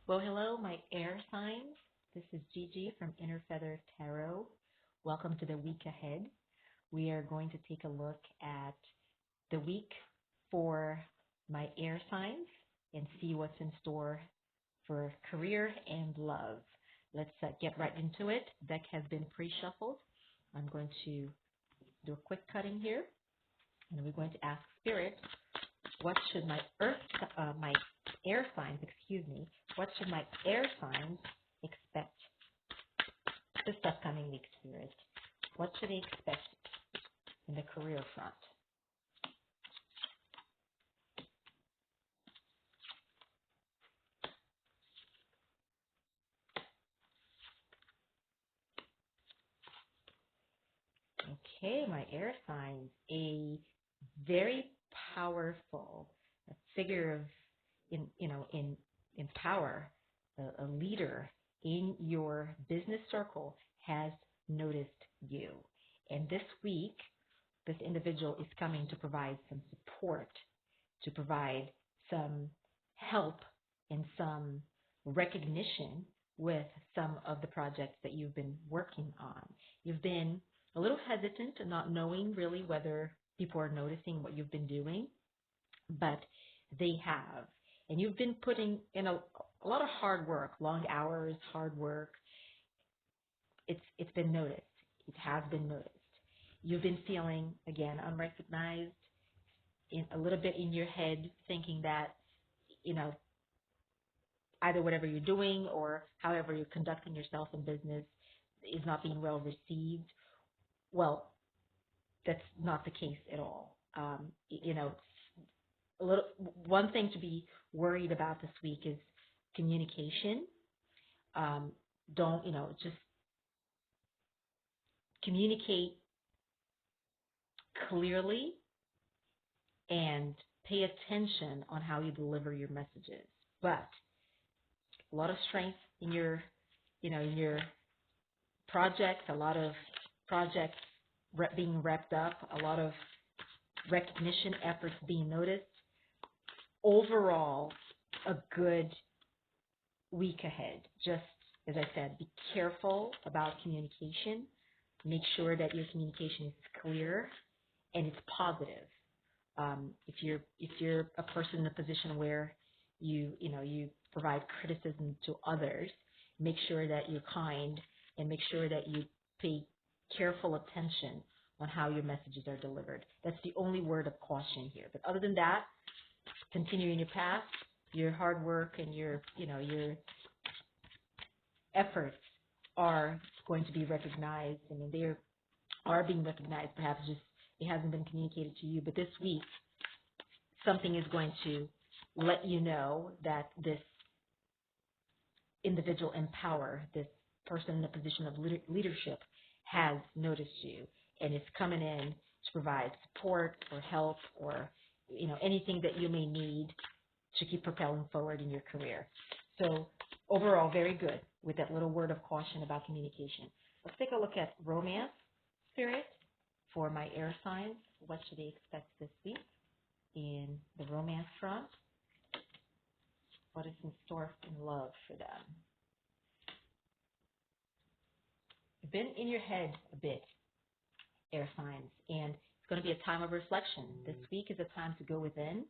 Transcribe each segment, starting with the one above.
Well, hello, my air signs. This is Gigi from Inner Feather Tarot. Welcome to the week ahead. We are going to take a look at the week for my air signs and see what's in store for career and love. Let's get right into it. Deck has been pre-shuffled. I'm going to do a quick cutting here, and we're going to ask Spirit, what should my air signs, what should my air signs expect this upcoming week, Spirit? What should they expect in the career front? Okay, my air signs, a very powerful figure of in power, a leader in your business circle has noticed you. And this week, this individual is coming to provide some support, to provide some help and some recognition with some of the projects that you've been working on. You've been a little hesitant, not knowing really whether people are noticing what you've been doing, but they have. And you've been putting in a lot of hard work, long hours, hard work. It's been noticed. It has been noticed. You've been feeling, again, unrecognized, in a little bit in your head, thinking that, either whatever you're doing or however you're conducting yourself in business is not being well received. Well, that's not the case at all. A little one thing to be worried about this week is communication. Don't just communicate clearly and pay attention on how you deliver your messages. But a lot of strength in your projects, a lot of projects being wrapped up, a lot of recognition efforts being noticed. Overall, a good week ahead. Just as I said, be careful about communication. Make sure that your communication is clear and it's positive. If you're a person in a position where you provide criticism to others, make sure that you're kind and make sure that you pay careful attention on how your messages are delivered. That's the only word of caution here. But other than that, continue in your path. Your hard work and your efforts are going to be recognized. I mean, they are being recognized. Perhaps just it hasn't been communicated to you. But this week, something is going to let you know that this individual in power, this person in a position of leadership, has noticed you and is coming in to provide support or help or anything that you may need to keep propelling forward in your career. So overall, very good with that little word of caution about communication. Let's take a look at romance, Spirit, for my air signs. What should they expect this week in the romance front? What is in store in love for them? You've been in your head a bit, air signs, and it's going to be a time of reflection. This week is a time to go within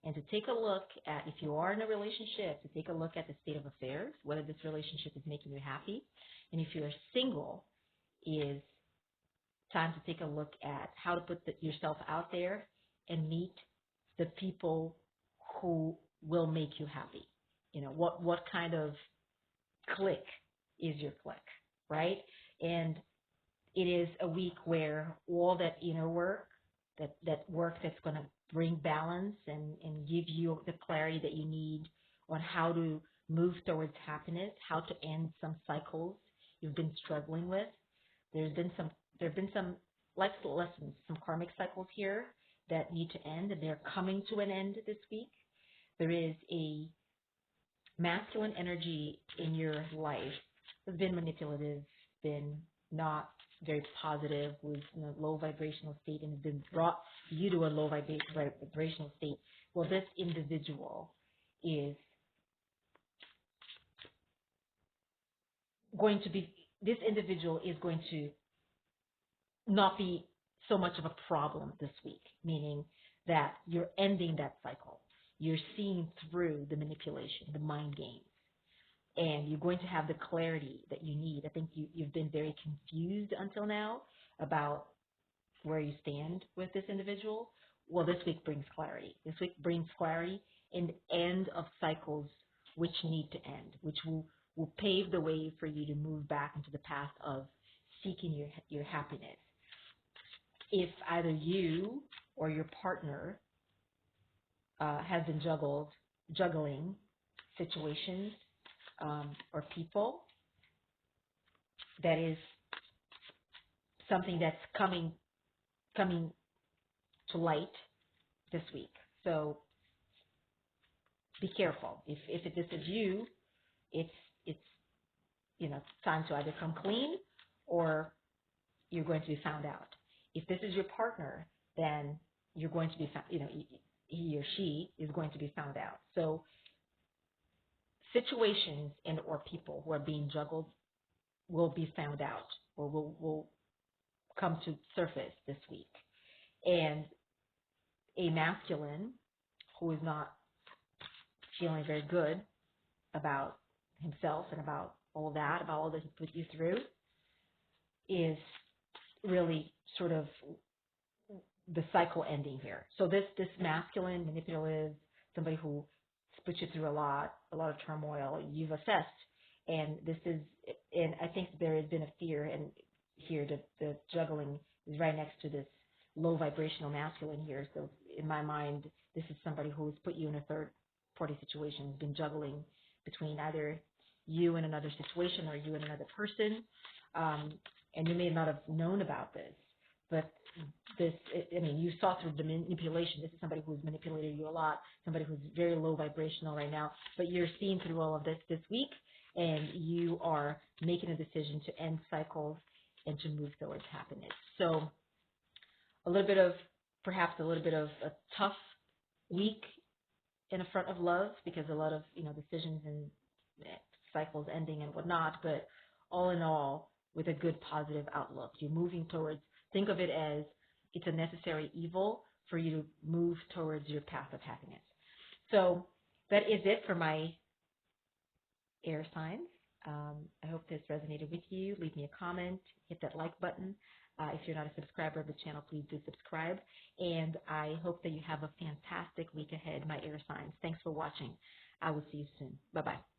and to take a look at, if you are in a relationship, to take a look at the state of affairs, whether this relationship is making you happy. And if you're single, is time to take a look at how to put yourself out there and meet the people who will make you happy. What kind of click is your click, right? And it is a week where all that inner work, that work that's going to bring balance and give you the clarity that you need on how to move towards happiness, how to end some cycles you've been struggling with. There have been some life lessons, some karmic cycles here that need to end, and they're coming to an end this week. There is a masculine energy in your life that's been manipulative, been not very positive, was in a low vibrational state and has been brought you to a low vibrational state. Well, this individual is going to be, this individual is going to not be so much of a problem this week, meaning that you're ending that cycle. You're seeing through the manipulation, the mind games, and you're going to have the clarity that you need. I think you've been very confused until now about where you stand with this individual. Well, this week brings clarity. This week brings clarity and end of cycles which need to end, which will pave the way for you to move back into the path of seeking your happiness. If either you or your partner has been juggling situations or people, that is something that's coming to light this week. So be careful. If this is you, it's time to either come clean or you're going to be found out. If this is your partner, then you're going to be found, he or she is going to be found out. So situations and or people who are being juggled will be found out or will come to surface this week. And a masculine who is not feeling very good about himself and about all that he put you through, is really sort of the cycle ending here. So this masculine, manipulative, somebody who puts you through a lot of turmoil, you've assessed, and I think there has been a fear, and here the juggling is right next to this low vibrational masculine here. So in my mind, this is somebody who's put you in a third party situation, has been juggling between either you and another situation or you and another person, and you may not have known about this, but you saw through the manipulation. This is somebody who's manipulated you a lot, somebody who's very low vibrational right now, but you're seeing through all of this week, and you are making a decision to end cycles and to move towards happiness. So perhaps a little bit of a tough week in the front of love, because a lot of, decisions and cycles ending and whatnot, but all in all, with a good positive outlook. You're moving towards, think of it as it's a necessary evil for you to move towards your path of happiness. So that is it for my air signs. I hope this resonated with you. Leave me a comment, hit that like button. If you're not a subscriber of the channel, please do subscribe. And I hope that you have a fantastic week ahead, my air signs. Thanks for watching. I will see you soon. Bye-bye.